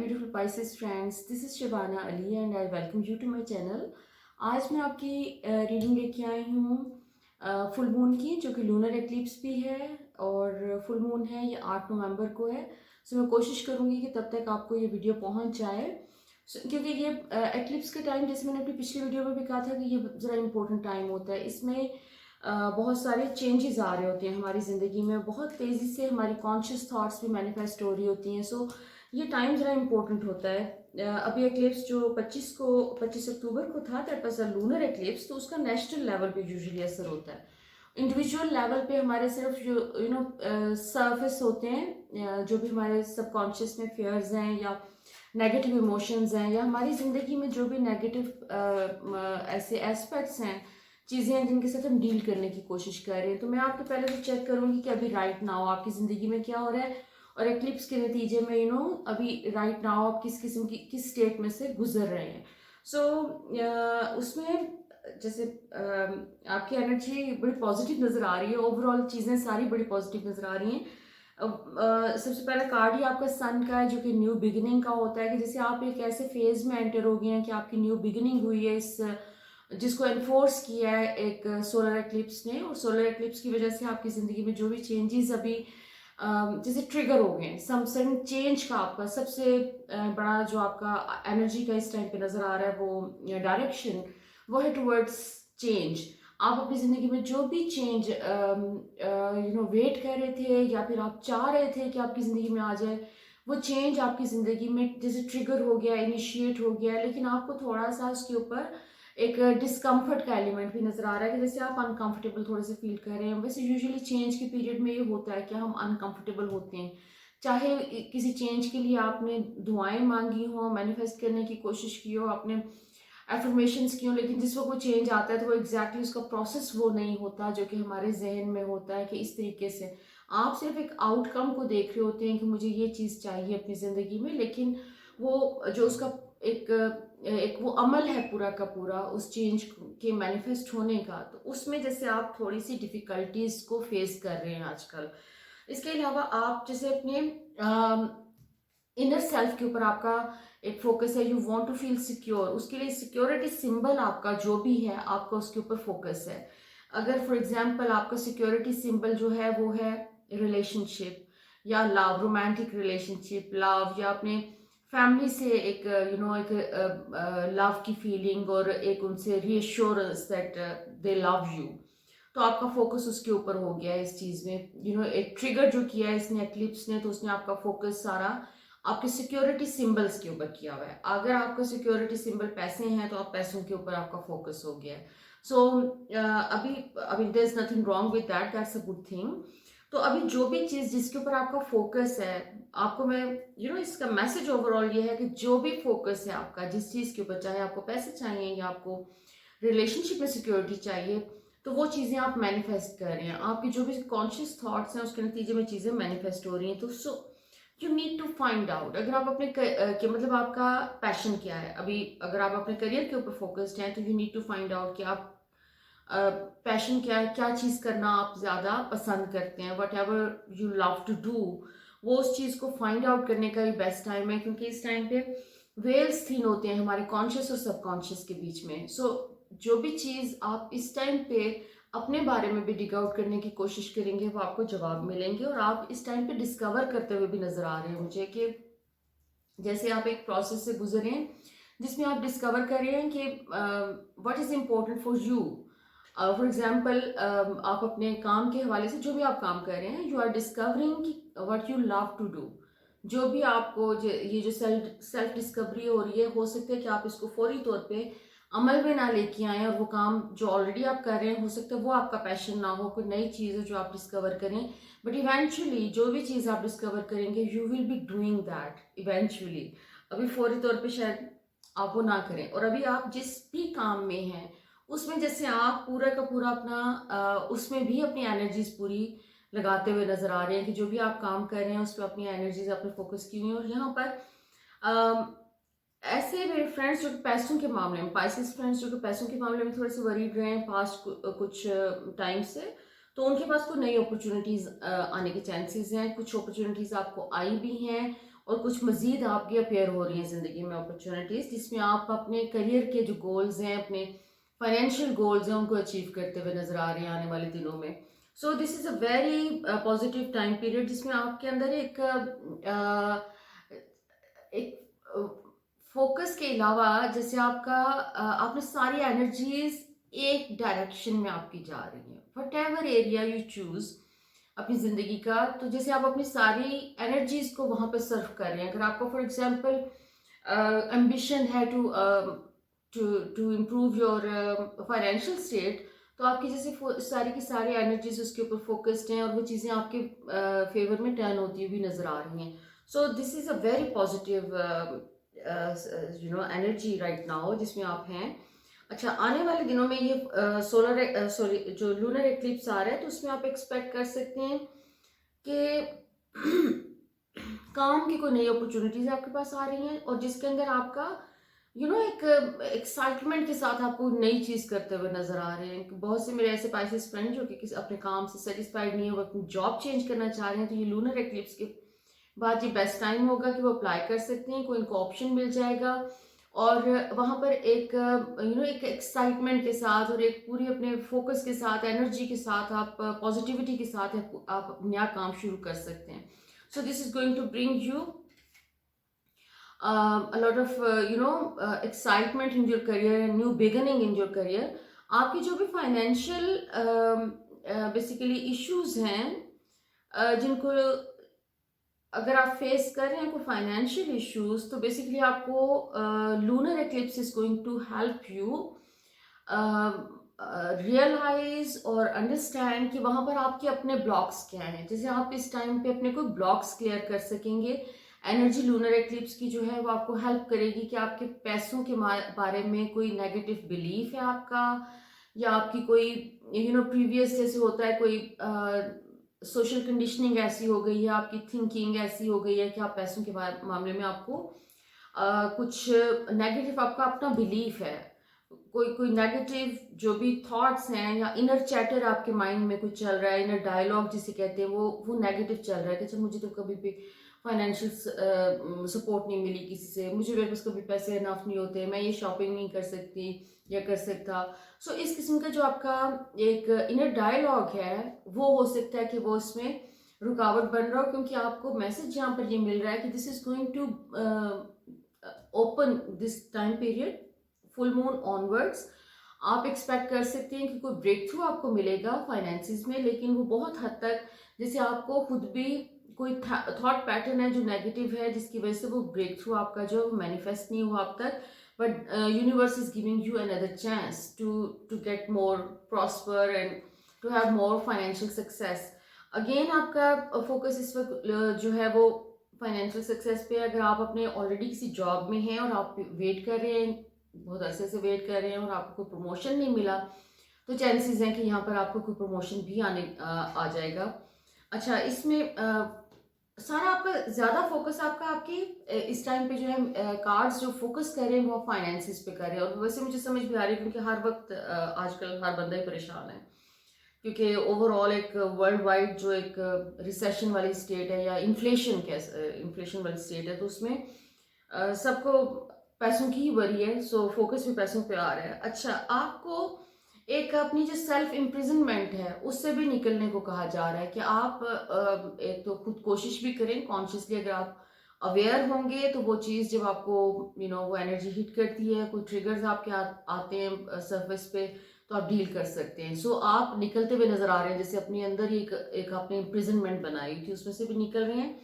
beautiful Pisces friends. This is Shabana Ali and I welcome you to my channel. आज मैं आपकी reading लेके आई हूँ फुल मून की, जो कि लूनर एक्लिप्स भी है और फुल मून है, ये 8 नवंबर को है। सो मैं कोशिश करूँगी कि तब तक आपको ये वीडियो पहुँच जाए। क्योंकि ये एक्लिप्स का टाइम, जैसे मैंने अपनी पिछली वीडियो में भी कहा था, कि ये ज़रा इम्पोर्टेंट टाइम होता है। इसमें बहुत सारे चेंजेस आ रहे होते हैं हमारी ज़िंदगी में, बहुत तेज़ी से हमारी कॉन्शियस थॉट्स भी मैनिफेस्ट हो रही होती हैं। सो ये टाइम ज़रा इम्पोर्टेंट होता है। अभी एक्लिप्स जो 25 अक्टूबर को था, that was a lunar eclipse, तो उसका नेशनल लेवल पे यूजुअली असर होता है। इंडिविजुअल लेवल पे हमारे सिर्फ जो सरफेस होते हैं, जो भी हमारे सबकॉन्शियस में फेयर्स हैं या नेगेटिव इमोशंस हैं, या हमारी ज़िंदगी में जो भी नेगेटिव ऐसे एस्पेक्ट्स हैं, चीज़ें हैं जिनके साथ हम डील करने की कोशिश कर रहे हैं। तो मैं आपको पहले तो चेक करूँगी कि अभी राइट नाउ आपकी ज़िंदगी में क्या हो रहा है, और एक्लिप्स के नतीजे में अभी राइट नाउ आप किस किस्म की किस स्टेट में से गुजर रहे हैं। सो उसमें जैसे आपकी एनर्जी बड़ी पॉजिटिव नज़र आ रही है, ओवरऑल चीज़ें सारी बड़ी पॉजिटिव नज़र आ रही हैं। सबसे पहला कार्ड ही आपका सन का है, जो कि न्यू बिगिनिंग का होता है, कि जैसे आप एक ऐसे फेज में एंटर हो गए हैं कि आपकी न्यू बिगिनिंग हुई है, इस जिसको एनफोर्स किया है एक सोलर एक्लिप्स ने। और सोलर एक्लिप्स की वजह से आपकी ज़िंदगी में जो भी चेंजेस अभी जैसे ट्रिगर हो गए हैं, सम सडन चेंज का आपका सबसे बड़ा जो आपका एनर्जी का इस टाइम पे नज़र आ रहा है, वो डायरेक्शन वो है टुवर्ड्स चेंज। आप अपनी ज़िंदगी में जो भी चेंज वेट कर रहे थे, या फिर आप चाह रहे थे कि आपकी ज़िंदगी में आ जाए, वो चेंज आपकी ज़िंदगी में जैसे ट्रिगर हो गया, इनिशिएट हो गया, लेकिन आपको थोड़ा सा उसके ऊपर एक डिस्कम्फर्ट का एलिमेंट भी नज़र आ रहा है, कि जैसे आप अनकंफर्टेबल थोड़े से फील कर रहे हैं। वैसे यूजुअली चेंज के पीरियड में ये होता है कि हम अनकंफर्टेबल होते हैं, चाहे किसी चेंज के लिए आपने दुआएं मांगी हो, मैनिफेस्ट करने की कोशिश की हो, आपने एफर्मेशंस की हो, लेकिन जिस वक्त वो चेंज आता है तो वो एग्जैक्टली उसका प्रोसेस वो नहीं होता जो कि हमारे जहन में होता है। कि इस तरीके से आप सिर्फ एक आउटकम को देख रहे होते हैं कि मुझे ये चीज़ चाहिए अपनी ज़िंदगी में, लेकिन वो जो उसका एक एक वो अमल है पूरा का पूरा उस चेंज के मैनिफेस्ट होने का, तो उसमें जैसे आप थोड़ी सी डिफिकल्टीज को फेस कर रहे हैं आजकल। इसके अलावा आप जैसे अपने इनर सेल्फ के ऊपर आपका एक फोकस है, you want to feel secure, उसके लिए सिक्योरिटी सिंबल आपका जो भी है, आपका उसके ऊपर फोकस है। अगर फॉर एग्जांपल आपका सिक्योरिटी सिंबल जो है वो है रिलेशनशिप या लव, रोमांटिक रिलेशनशिप, लव, या अपने फैमिली से एक एक लव की फीलिंग और एक उनसे reassurance that they love you, तो आपका फोकस उसके ऊपर हो गया है इस चीज में। एक ट्रिगर जो किया है इसने एक्लिप्स ने, तो उसने आपका फोकस सारा आपके सिक्योरिटी सिंबल्स के ऊपर किया हुआ है। अगर आपका सिक्योरिटी सिंबल पैसे हैं तो आप पैसों के ऊपर आपका फोकस हो गया है। सो अभी अभी there is nothing wrong with that, that's a good thing. तो अभी जो भी चीज जिसके ऊपर आपका फोकस है, आपको मैं इसका मैसेज ओवरऑल ये है कि जो भी फोकस है आपका जिस चीज के ऊपर, चाहे आपको पैसे चाहिए या आपको रिलेशनशिप में सिक्योरिटी चाहिए, तो वो चीजें आप मैनिफेस्ट कर रहे हैं। आपकी जो भी कॉन्शियस थॉट्स हैं उसके नतीजे में चीजें मैनिफेस्ट हो रही हैं। तो you need to find out, अगर आप अपने मतलब आपका पैशन क्या है। अभी अगर आप अपने करियर के ऊपर फोकस्ड हैं तो you need to find out कि आप पैशन क्या है, क्या चीज़ करना आप ज़्यादा पसंद करते हैं, whatever you love to do, वो उस चीज़ को फाइंड आउट करने का ही बेस्ट टाइम है। क्योंकि इस टाइम पे वेल्स थीन होते हैं हमारे कॉन्शियस और सबकॉन्शियस के बीच में। सो जो भी चीज़ आप इस टाइम पे अपने बारे में भी डिग आउट करने की कोशिश करेंगे, वो आपको जवाब मिलेंगे। और आप इस टाइम पे डिस्कवर करते हुए भी नजर आ रहे हैं मुझे, कि जैसे आप एक प्रोसेस से गुजरे हैं जिसमें आप डिस्कवर कर रहे हैं कि what is important for you. For example आप अपने काम के हवाले से जो भी आप काम कर रहे हैं, you are discovering what you love to do. जो भी आपको ये जो सेल्फ डिस्कवरी हो रही है, हो सकता है कि आप इसको फौरी तौर पे अमल में ना लेके आए, और वो काम जो ऑलरेडी आप कर रहे हैं हो सकता है वो आपका पैशन ना हो, कोई नई चीज़ है जो आप डिस्कवर करें। बट इवेंचुअली जो भी चीज़ आप डिस्कवर करेंगे, you will be doing that eventually. अभी फौरी तौर पे शायद आप वो ना करें। और अभी आप जिस भी काम में हैं उसमें जैसे आप पूरा का पूरा अपना उसमें भी अपनी एनर्जीज पूरी लगाते हुए नजर आ रहे हैं, कि जो भी आप काम कर रहे हैं उस पर अपनी एनर्जीज अपने फोकस की हुई है। और यहाँ पर ऐसे मेरे फ्रेंड्स जो कि पैसों के मामले में, पाइसेस फ्रेंड्स जो कि पैसों के मामले में थोड़े से वरीड रहे हैं पास्ट कुछ टाइम से, तो उनके पास तो नई अपॉर्चुनिटीज आने के चांसेस हैं। कुछ अपॉर्चुनिटीज आपको आई भी हैं, और कुछ मज़ीद आपकी अपेयर हो रही हैं ज़िंदगी में अपॉर्चुनिटीज़, जिसमें आप अपने करियर के जो गोल्स हैं, अपने फाइनेंशियल गोल्स हैं, उनको अचीव करते हुए नज़र आ रहे हैं आने वाले दिनों में। So this is a very positive time period, जिसमें आपके अंदर एक फोकस के अलावा जैसे आपने सारी एनर्जीज एक डायरेक्शन में आपकी जा रही हैं, what ever area you choose अपनी ज़िंदगी का, तो जैसे आप अपनी सारी एनर्जीज को वहाँ पे सर्व कर रहे हैं। अगर आपको फॉर एग्जांपल एम्बिशन है to improve your financial state, तो आपकी जैसे सारी की सारी एनर्जीज उसके ऊपर फोकस्ड हैं और वो चीज़ें आपके फेवर में टर्न होती हुई नज़र आ रही हैं। So this is a very positive energy right now जिसमें आप हैं। अच्छा, आने वाले दिनों में ये जो लूनर एक्लिप्स आ रहा है, तो उसमें आप एक्सपेक्ट कर सकते हैं कि काम की कोई नई अपॉर्चुनिटीज आपके पास आ रही हैं, और जिसके अंदर आपका एक एक्साइटमेंट के साथ आपको नई चीज करते हुए नजर आ रहे हैं। बहुत से मेरे ऐसे पाइसेस फ्रेंड जो कि अपने काम से सेटिस्फाइड नहीं है, वो अपनी जॉब चेंज करना चाह रहे हैं, तो ये लूनर एक्लिप्स के बाद ये बेस्ट टाइम होगा कि वो अप्लाई कर सकते हैं, कोई इनको ऑप्शन मिल जाएगा और वहाँ पर एक एक्साइटमेंट के साथ और एक पूरी अपने फोकस के साथ, एनर्जी के साथ, आप पॉजिटिविटी के साथ आप नया काम शुरू कर सकते हैं। So this is going to bring you a lot of excitement in your career and new beginning in your career। आपकी जो भी फाइनेंशियल बेसिकली इश्यूज हैं, जिनको अगर आप फेस कर रहे हैं कोई फाइनेंशियल इश्यूज, तो बेसिकली आपको lunar eclipse is going to help you realise और अंडरस्टैंड कि वहां पर आपके अपने ब्लॉक्स क्या हैं। जैसे आप इस टाइम पे अपने कोई ब्लॉक्स क्लियर कर सकेंगे। एनर्जी लूनर एक्लिप्स की जो है वो आपको हेल्प करेगी कि आपके पैसों के बारे में कोई नेगेटिव बिलीफ है आपका, या आपकी कोई प्रीवियस जैसे होता है कोई सोशल कंडीशनिंग ऐसी हो गई है, आपकी थिंकिंग ऐसी हो गई है कि आप पैसों के मामले में आपको कुछ नेगेटिव आपका अपना बिलीफ है, कोई नेगेटिव जो भी थॉट्स हैं या इनर चैटर आपके माइंड में कुछ चल रहा है, इनर डायलॉग जिसे कहते हैं, वो नेगेटिव चल रहा है कि अच्छा मुझे तो कभी भी फाइनेंशियल सपोर्ट नहीं मिली किसी से, मुझे मेरे पास कभी पैसे इनफ नहीं होते, मैं ये शॉपिंग नहीं कर सकती या कर सकता। सो इस किस्म का जो आपका एक इनर डायलॉग है, वो हो सकता है कि वो इसमें रुकावट बन रहा हो, क्योंकि आपको मैसेज यहाँ पर ये मिल रहा है कि this is going to open this time period full moon onwards. आप एक्सपेक्ट कर सकते हैं कि कोई ब्रेक थ्रू आपको मिलेगा फाइनेंसिस में, लेकिन वो बहुत हद तक जैसे आपको खुद भी कोई थॉट पैटर्न है जो नेगेटिव है, जिसकी वजह से वो ब्रेक थ्रू आपका जो मैनिफेस्ट नहीं हुआ अब तक, but universe is giving you another chance to get more prosper and to have more financial success. Again आपका फोकस इस वक्त जो है वो फाइनेंशियल सक्सेस पे। अगर आप अपने ऑलरेडी किसी जॉब में हैं और आप वेट कर रहे हैं, बहुत अरसे से वेट कर रहे हैं और आपको कोई प्रमोशन नहीं मिला, तो चांसेस हैं कि यहाँ पर आपको कोई प्रमोशन भी आ जाएगा। अच्छा, इसमें सारा आपका ज़्यादा फोकस आपकी इस टाइम पे जो है कार्ड्स जो फोकस कर रहे हैं वो फाइनेंसिस पे कर रहे हैं, और वैसे मुझे समझ भी आ रही है क्योंकि हर वक्त आजकल हर बंदा ही परेशान है, क्योंकि ओवरऑल एक वर्ल्ड वाइड जो एक रिसेशन वाली स्टेट है या इन्फ्लेशन वाली स्टेट है, तो उसमें सबको पैसों की ही वरी है, सो फोकस भी पैसों पे आ रहा है। अच्छा, आपको एक अपनी जो सेल्फ इम्प्रिजनमेंट है उससे भी निकलने को कहा जा रहा है कि आप एक तो खुद कोशिश भी करें कॉन्शियसली। अगर आप अवेयर होंगे तो वो चीज़ जब आपको वो एनर्जी हिट करती है, कोई ट्रिगर्स आपके आते हैं सरफेस पे, तो आप डील कर सकते हैं। सो आप निकलते हुए नजर आ रहे हैं, जैसे अपने अंदर ही एक आपने इम्प्रिजनमेंट बनाई थी उसमें से भी निकल रहे हैं।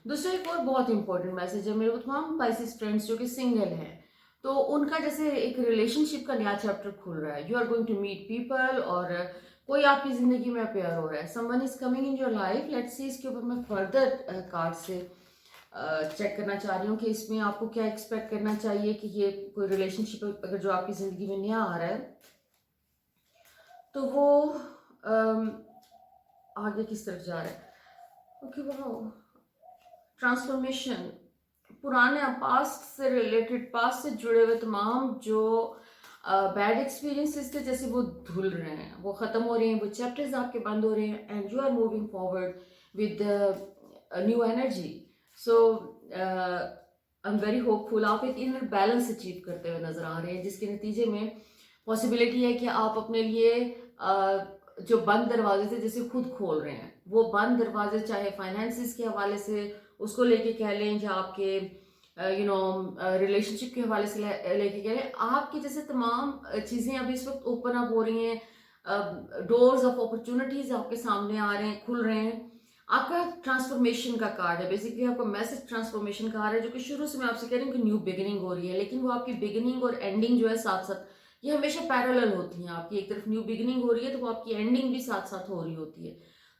दूसरा एक और बहुत इंपॉर्टेंट मैसेज है मेरे तमाम पाइसेस फ्रेंड्स जो कि सिंगल हैं, तो उनका जैसे एक रिलेशनशिप का नया चैप्टर खुल रहा है। You are going to meet people, और कोई आपकी जिंदगी में अपेयर हो रहा है, someone is coming in your life. Let's see, इसके ऊपर मैं फर्दर कार्ड से चेक करना चाह रही हूँ कि इसमें आपको क्या एक्सपेक्ट करना चाहिए कि ये कोई रिलेशनशिप अगर जो आपकी ज़िंदगी में नया आ रहा है, तो वो आगे किस तरफ जा रहा है। ओके, वो ट्रांसफॉर्मेशन, पुराने पास्ट से रिलेटेड, पास्ट से जुड़े हुए तमाम जो बैड एक्सपीरियंसेस थे, जैसे वो धुल रहे हैं, वो ख़त्म हो रहे हैं, वो चैप्टर्स आपके बंद हो रहे हैं, and you are moving forward with new energy. So I am very hopeful आप एक इनर बैलेंस अचीव करते हुए नजर आ रहे हैं, जिसके नतीजे में पॉसिबिलिटी है कि आप अपने लिए जो बंद दरवाजे थे जैसे खुद खोल रहे हैं, वो बंद दरवाजे चाहे फाइनेंसिस के हवाले से उसको लेके कह लें, या आपके रिलेशनशिप के हवाले से लेके कह लें, आपकी जैसे तमाम चीज़ें अभी इस वक्त ओपन अप हो रही हैं, डोर्स ऑफ अपॉर्चुनिटीज आपके सामने आ रहे हैं, खुल रहे हैं। आपका ट्रांसफॉर्मेशन का कार्ड है, बेसिकली आपका मैसेज ट्रांसफॉर्मेशन कार्ड है, जो कि शुरू से मैं आपसे कह रही हूँ कि न्यू बिगिनिंग हो रही है, लेकिन वो आपकी बिगिनिंग और एंडिंग जो है साथ साथ, ये हमेशा पैरेलल होती हैं। आपकी एक तरफ न्यू बिगिनिंग हो रही है तो वो आपकी एंडिंग भी साथ साथ हो रही होती है।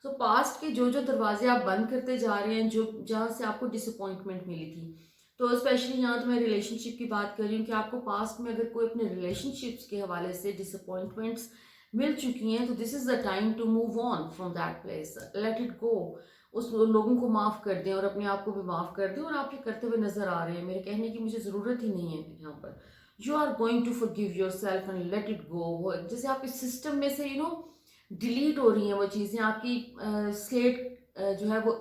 सो पास्ट के जो जो दरवाजे आप बंद करते जा रहे हैं, जो जहाँ से आपको डिसअपॉइंटमेंट मिली थी, तो स्पेशली यहाँ तो मैं रिलेशनशिप की बात कर रही हूँ कि आपको पास्ट में अगर कोई अपने रिलेशनशिप्स के हवाले से डिसअपॉइंटमेंट्स मिल चुकी हैं, तो this is the time to move on from that place, let it go. उस लोगों को माफ़ कर दें और अपने आप को भी माफ़ कर दें, और आप ये करते हुए नजर आ रहे हैं, मेरे कहने की मुझे ज़रूरत ही नहीं है यहाँ पर। You are going to forgive your self and let it go. जैसे आपके सिस्टम में से डिलीट हो रही हैं वो चीज़ें, आपकी स्लेट जो है वो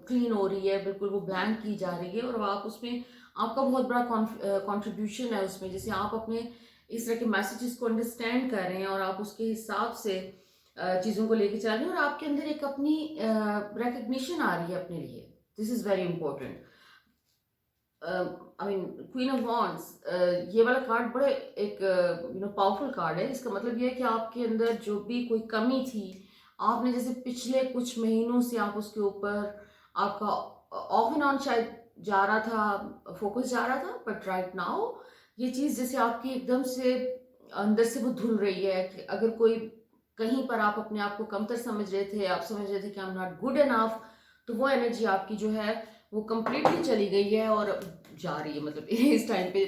क्लीन हो रही है, बिल्कुल वो ब्लैंक की जा रही है, और आप उसमें आपका बहुत बड़ा कंट्रीब्यूशन है उसमें। जैसे आप अपने इस तरह के मैसेजेस को अंडरस्टैंड कर रहे हैं और आप उसके हिसाब से चीज़ों को लेके चल रहे हैं, और आपके अंदर एक अपनी रिकग्निशन आ रही है अपने लिए। This is very important. I mean queen of wands, ये वाला कार्ड बड़े एक पावरफुल कार्ड है। इसका मतलब ये है कि आपके अंदर जो भी कोई कमी थी, आपने जैसे पिछले कुछ महीनों से आप उसके ऊपर आपका ऑफ एंड ऑन शायद जा रहा था, फोकस जा रहा था, बट राइट नाउ ये चीज़ जैसे आपकी एकदम से अंदर से वो धुल रही है कि अगर कोई कहीं पर आप अपने आप को कमतर समझ रहे थे, आप समझ रहे थे कि I am not good enough, तो वो एनर्जी आपकी जो है वो कंप्लीटली चली गई है और जा रही है। मतलब इस टाइम पे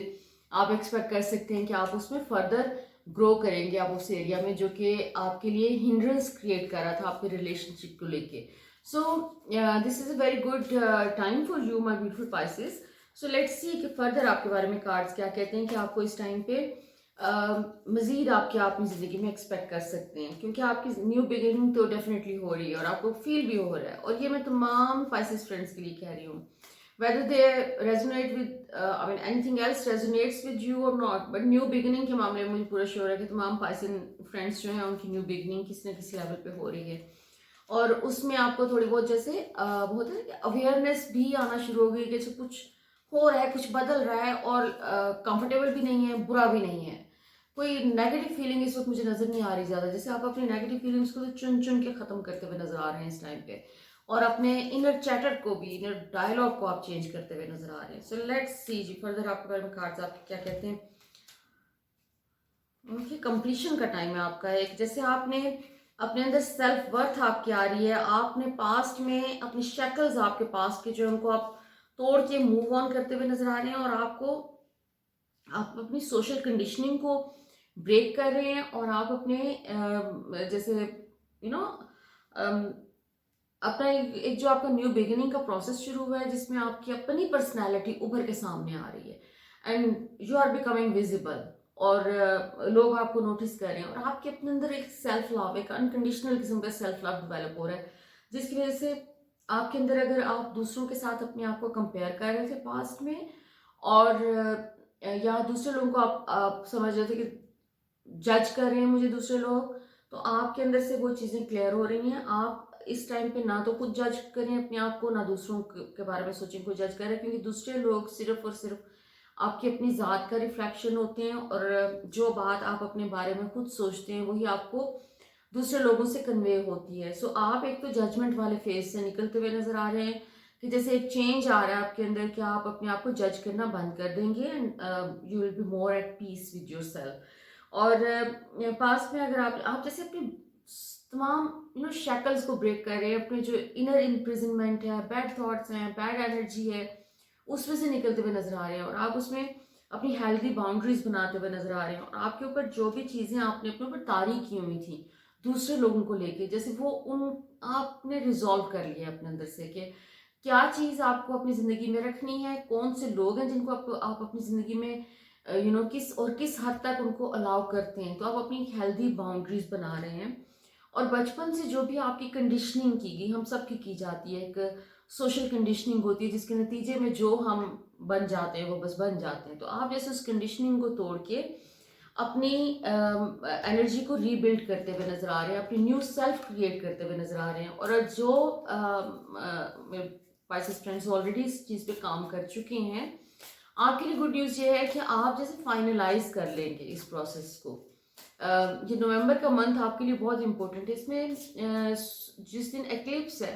आप एक्सपेक्ट कर सकते हैं कि आप उसमें फर्दर ग्रो करेंगे, आप उस एरिया में जो कि आपके लिए हिंड्रेंस क्रिएट कर रहा था आपके रिलेशनशिप को लेके। सो this is a very good time for you my beautiful Pisces. So let's see कि फर्दर आपके बारे में कार्ड्स क्या कहते हैं कि आपको इस टाइम पे मज़ीद आपकी अपनी ज़िंदगी में एक्सपेक्ट कर सकते हैं, क्योंकि आपकी न्यू बिगिनिंग तो डेफिनेटली हो रही है और आपको फील भी हो रहा है। और ये मैं तमाम पाइसेस फ्रेंड्स के लिए कह रही हूँ, whether they resonate with I mean anything else resonates with you or not, but new beginning के मामले में मुझे पूरा श्योर है कि तमाम पाइसन फ्रेंड्स जो हैं उनकी न्यू बिगिनिंग किसी न किसी लेवल पे हो रही है, और उसमें आपको थोड़ी बहुत जैसे होता है कि अवेयरनेस भी आना शुरू हो गई कि जैसे कुछ हो रहा है, कुछ बदल रहा है, और कंफर्टेबल भी नहीं है, बुरा भी नहीं है। कोई नेगेटिव फीलिंग इस वक्त मुझे नजर नहीं आ रही ज्यादा, जैसे आप अपनी नेगेटिव फीलिंग्स को तो चुन चुन के खत्म करते हुए नजर आ रहे हैं इस टाइम पे, और अपने इनर चैटर को भी, इनर डायलॉग को आप चेंज करते हुए नजर आ रहे हैं। So let's see ji further आपके बारे में कार्ड्स आप क्या कहते हैं। ओके, कंप्लीशन का टाइम है आपका। एक जैसे आपने अपने अंदर सेल्फ वर्थ आपकी आ रही है, आपने पास्ट में अपनी शक्ल्स आपके पास्ट के जो उनको आप तोड़ के मूव ऑन करते हुए नजर आ रहे हैं, और आप अपनी सोशल कंडीशनिंग को ब्रेक कर रहे हैं, और आप अपने जैसे अपना एक जो आपका न्यू बिगिनिंग का प्रोसेस शुरू हुआ है, जिसमें आपकी अपनी पर्सनैलिटी उभर के सामने आ रही है, and you are becoming visible, और लोग आपको नोटिस कर रहे हैं, और आपके अपने अंदर एक सेल्फ लव, एक अनकंडीशनल किस्म का सेल्फ लव डेवलप हो रहा है, जिसकी वजह से आपके अंदर, अगर आप दूसरों के साथ अपने आप को कंपेयर कर रहे थे पास्ट में, और या दूसरे लोगों को आप समझ रहे थे कि जज कर रहे हैं मुझे दूसरे लोग, तो आपके अंदर से वो चीज़ें क्लियर हो रही हैं। आप इस टाइम पे ना तो कुछ जज करें अपने आप को, ना दूसरों के बारे में सोचें कोई जज करें, क्योंकि दूसरे लोग सिर्फ और सिर्फ आपकी अपनी ज़ात का रिफ्लेक्शन होते हैं, और जो बात आप अपने बारे में खुद सोचते हैं वही आपको दूसरे लोगों से कन्वे होती है। सो आप एक तो जजमेंट वाले फेज से निकलते हुए नजर आ रहे हैं कि जैसे एक चेंज आ रहा है आपके अंदर कि आप अपने आप को जज करना बंद कर देंगे, and you will be more at peace with your self. और पास में अगर आप जैसे अपनी तमाम शैकल्स को ब्रेक कर रहे हैं, अपने जो इनर इम्प्रिजनमेंट है, बैड थॉट्स हैं, बैड एनर्जी है, उसमें से निकलते हुए नजर आ रहे हैं, और आप उसमें अपनी हेल्दी बाउंड्रीज बनाते हुए नजर आ रहे हैं, और आपके ऊपर जो भी चीज़ें आपने अपने ऊपर तारी की हुई थी दूसरे लोगों को लेके, जैसे वो उन आपने रिजॉल्व कर लिया अपने अंदर से कि क्या चीज़ आपको अपनी ज़िंदगी में रखनी है, कौन से लोग हैं जिनको आप अपनी ज़िंदगी में किस हद तक उनको अलाउ करते हैं। तो आप अपनी हेल्दी बाउंड्रीज बना रहे हैं, और बचपन से जो भी आपकी कंडीशनिंग की गई, हम सब की जाती है, एक सोशल कंडीशनिंग होती है जिसके नतीजे में जो हम बन जाते हैं वो बस बन जाते हैं। तो आप जैसे उस कंडीशनिंग को तोड़ के अपनी एनर्जी को रीबिल्ड करते हुए नजर आ रहे हैं, अपनी न्यू सेल्फ क्रिएट करते हुए नजर आ रहे हैं। और जो पाइसेस फ्रेंड्स ऑलरेडी इस चीज़ पे काम कर चुके हैं, आपके लिए गुड न्यूज़ ये है कि आप जैसे फाइनलाइज कर लेंगे इस प्रोसेस को। ये नवंबर का मंथ आपके लिए बहुत इंपॉर्टेंट है। इसमें जिस दिन एक्लिप्स है,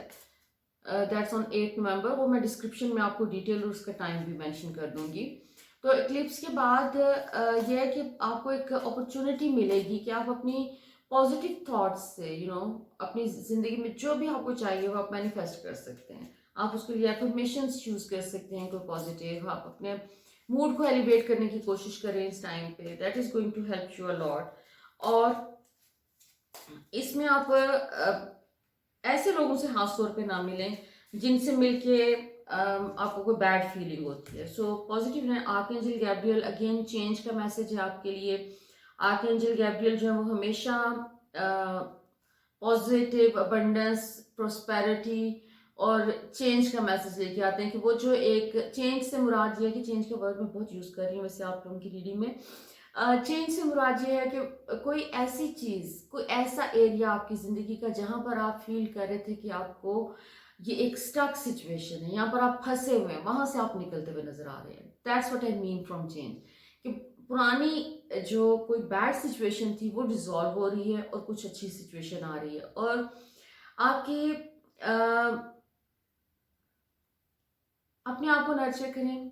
दैट्स ऑन 8 नवंबर, वो मैं डिस्क्रिप्शन में आपको डिटेल और उसका टाइम भी मेंशन कर दूंगी। तो एक्लिप्स के बाद ये है कि आपको एक अपॉर्चुनिटी मिलेगी कि आप अपनी पॉजिटिव थॉट्स से अपनी ज़िंदगी में जो भी आपको चाहिए वो आप मैनिफेस्ट कर सकते हैं। आप उसके लिए एफर्मेशंस चूज कर सकते हैं कोई पॉजिटिव। आप अपने मूड को एलिवेट करने की कोशिश करें इस टाइम पे, that is going to help you a lot. और इसमें आप ऐसे लोगों से खास तौर पे ना मिलें जिनसे मिलके आपको कोई बैड फीलिंग होती है। सो पॉजिटिव रहें। आर्कएंजल गैब्रियल अगेन चेंज का मैसेज है आपके लिए। आर्कएंजल गैब्रियल जो है वो हमेशा पॉजिटिव, अबंडेंस, प्रोस्पेरिटी और चेंज का मैसेज लेके आते हैं। कि वो जो एक चेंज से मुराद ये है कि चेंज का वर्ड मैं बहुत यूज़ कर रही हूँ वैसे आप लोगों की रीडिंग में। चेंज से मुराद ये है कि कोई ऐसी चीज़, कोई ऐसा एरिया आपकी ज़िंदगी का जहाँ पर आप फील कर रहे थे कि आपको ये एक स्टक सिचुएशन है, यहाँ पर आप फंसे हुए हैं, वहाँ से आप निकलते हुए नजर आ रहे हैं। That's what I mean from change. कि पुरानी जो कोई बैड सिचुएशन थी वो डिजॉल्व हो रही है और कुछ अच्छी सिचुएशन आ रही है। और आपकी अपने आप को नर्चर करें।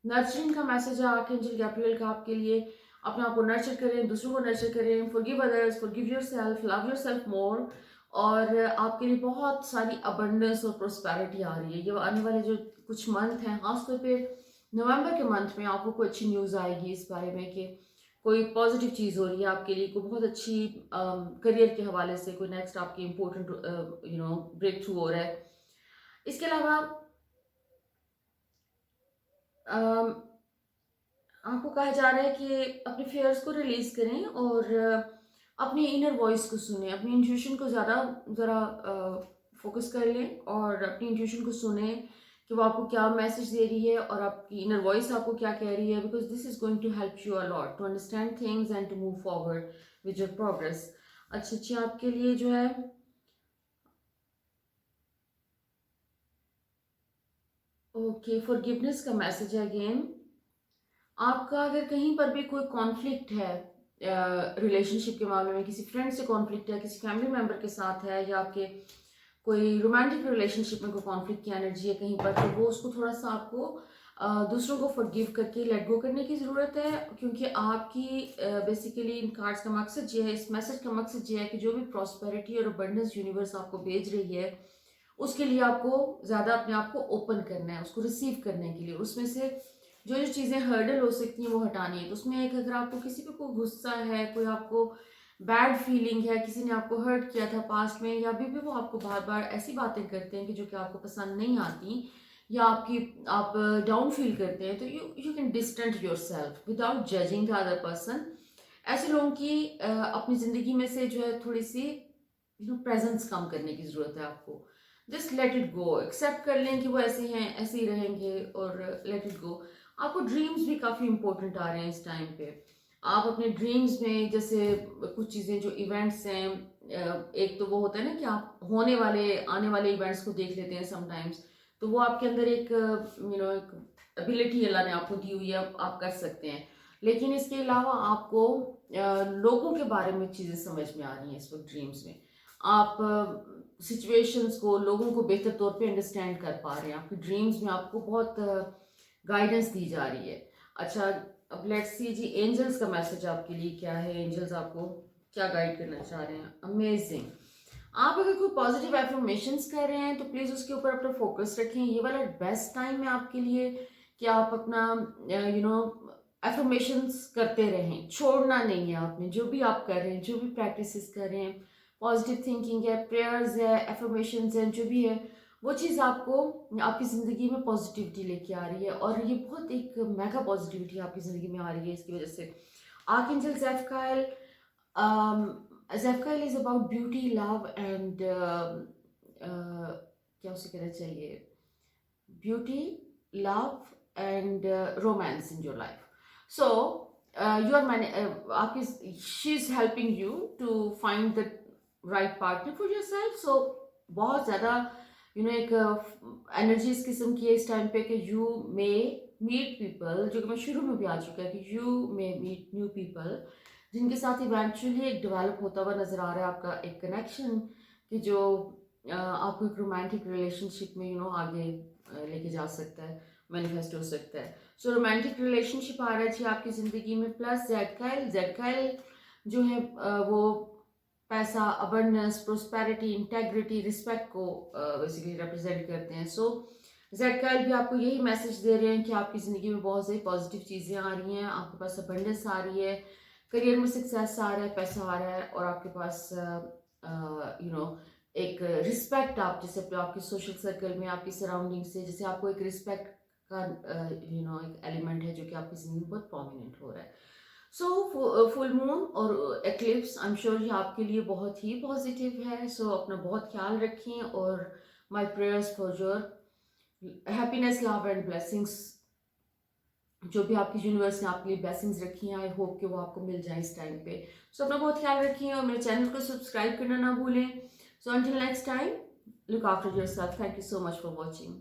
नर्चरिंग का मैसेज है आर्कएंजल गैब्रियल का आपके लिए। अपने आप को नर्चर करें, दूसरों को नर्चर करें, forgive others, forgive yourself, love yourself मोर। और आपके लिए बहुत सारी अबंडेंस और प्रोस्पेरिटी आ रही है। ये आने वाले जो कुछ मंथ हैं, खासतौर पे नवंबर के मंथ में आपको कोई अच्छी न्यूज़ आएगी इस बारे में कि कोई पॉजिटिव चीज़ हो रही है आपके लिए, कोई बहुत अच्छी करियर के हवाले से कोई नेक्स्ट आपकी इम्पोर्टेंट ब्रेक थ्रू हो रहा है। इसके अलावा आपको कहा जा रहा है कि अपने फेयर्स को रिलीज करें और अपनी इनर वॉइस को सुने, अपनी इंट्यूशन को ज़रा फोकस कर लें और अपनी इंट्यूशन को सुने कि वो आपको क्या मैसेज दे रही है और आपकी इनर वॉइस आपको क्या कह रही है। Because this is going to help you a lot to understand things and to move forward with your progress. अच्छी आपके लिए जो है ओके, फॉरगिवनेस का मैसेज है अगेन। आपका अगर कहीं पर भी कोई कॉन्फ्लिक्ट है रिलेशनशिप के मामले में, किसी फ्रेंड से कॉन्फ्लिक्ट है, किसी फैमिली मेम्बर के साथ है, या आपके कोई रोमांटिक रिलेशनशिप में कोई कॉन्फ्लिक्ट की एनर्जी है कहीं पर, तो वो उसको थोड़ा सा आपको दूसरों को फॉरगिव करके लेट गो करने की ज़रूरत है। क्योंकि आपकी बेसिकली इन कार्ड्स का मकसद ये है, इस मैसेज का मकसद ये है कि जो भी प्रॉस्पेरिटी और अबंडेंस यूनिवर्स आपको भेज रही है उसके लिए आपको ज़्यादा अपने आप को ओपन करना है, उसको रिसीव करने के लिए। उसमें से जो जो चीज़ें हर्डल हो सकती हैं वो हटानी है। तो उसमें एक, अगर आपको किसी पे कोई गुस्सा है, कोई आपको बैड फीलिंग है, किसी ने आपको हर्ट किया था पास्ट में, या अभी भी वो आपको बार बार ऐसी बातें करते हैं कि जो कि आपको पसंद नहीं आती, या आप डाउन फील करते हैं, तो you can distant your self without judging the other person. ऐसे लोगों की अपनी ज़िंदगी में से जो है थोड़ी सी प्रेजेंस कम करने की ज़रूरत है आपको। Just let it go, accept कर लें कि वो ऐसे हैं, ऐसे ही रहेंगे, और लेट इट गो। आपको ड्रीम्स भी काफ़ी इंपॉर्टेंट आ रहे हैं इस टाइम पे। आप अपने ड्रीम्स में जैसे कुछ चीज़ें जो इवेंट्स हैं, एक तो वो होता है ना कि आप होने वाले आने वाले इवेंट्स को देख लेते हैं समटाइम्स, तो वो आपके अंदर एक एक एबिलिटी अल्लाह ने आपको दी हुई है, आप कर सकते हैं। लेकिन इसके अलावा आपको लोगों के बारे में चीज़ें समझ में आ रही हैं इस वक्त ड्रीम्स में। आप सिचुएशंस को, लोगों को बेहतर तौर पे अंडरस्टैंड कर पा रहे हैं। आपकी ड्रीम्स में आपको बहुत गाइडेंस दी जा रही है। अच्छा, अब लेट्स सी जी एंजल्स का मैसेज आपके लिए क्या है। एंजल्स आपको क्या गाइड करना चाह रहे हैं। अमेजिंग। आप अगर कोई पॉजिटिव एफर्मेशंस कर रहे हैं तो प्लीज़ उसके ऊपर अपना फोकस रखें। ये वाला बेस्ट टाइम है आपके लिए कि आप अपना एफर्मेशंस करते रहें, छोड़ना नहीं है आपने। जो भी आप कर रहे हैं, जो भी प्रैक्टिसेस कर रहे हैं, पॉजिटिव थिंकिंग है, प्रेयर्स है, एफर्मेशंस हैं, जो भी है, वो चीज़ आपको आपकी ज़िंदगी में पॉजिटिविटी लेके आ रही है। और ये बहुत एक मेगा पॉजिटिविटी आपकी ज़िंदगी में आ रही है इसकी वजह से। Archangel Zephkiel, Zevkal is about beauty, love, and क्या उसे कहना चाहिए, beauty, love and romance in your life. So you are man आपकी, she is helping you to find the right partner for yourself. So बहुत ज़्यादा एक energy इस किस्म की है इस टाइम पे कि यू मे मीट पीपल, जो कि मैं शुरू में भी आ चुका है कि you may meet new people जिनके साथ इवेंचुअली एक डेवलप होता हुआ नज़र आ रहा है आपका एक कनेक्शन, कि जो आपको एक रोमांटिक रिलेशनशिप में आगे लेके जा सकता है, मैनिफेस्ट हो सकता है. सो रोमांटिक रिलेशनशिप आ रहा है जी आपकी ज़िंदगी में. प्लस जेड जो है वो पैसा, अबंडेंस, प्रोस्पेरिटी, इंटेग्रिटी, रिस्पेक्ट को बेसिकली रिप्रेजेंट करते हैं. सो जेड भी आपको यही मैसेज दे रहे हैं कि आपकी ज़िंदगी में बहुत सारी पॉजिटिव चीज़ें आ रही हैं, आपके पास अबंडेंस आ रही है, करियर में सक्सेस आ रहा है, पैसा आ रहा है, और आपके पास एक रिस्पेक्ट, आप जैसे आपके सोशल सर्कल में, आपकी सराउंडिंग से जैसे आपको एक रिस्पेक्ट का एक एलिमेंट है जो कि आपकी ज़िंदगी में बहुत प्रोमिनेंट हो रहा है. सो फुल मून और एक्लिप्स आई एम श्योर ये आपके लिए बहुत ही पॉजिटिव है. सो अपना बहुत ख्याल रखें, और my prayers for your happiness, love and blessings, जो भी आपकी यूनिवर्स ने आपके लिए ब्लेसिंग्स रखी हैं, आई होप कि वो आपको मिल जाए इस टाइम पे. सो अपना बहुत ख्याल रखिए, और मेरे चैनल को सब्सक्राइब करना ना भूलें. So until next time, look after yourself. Thank you so much for watching.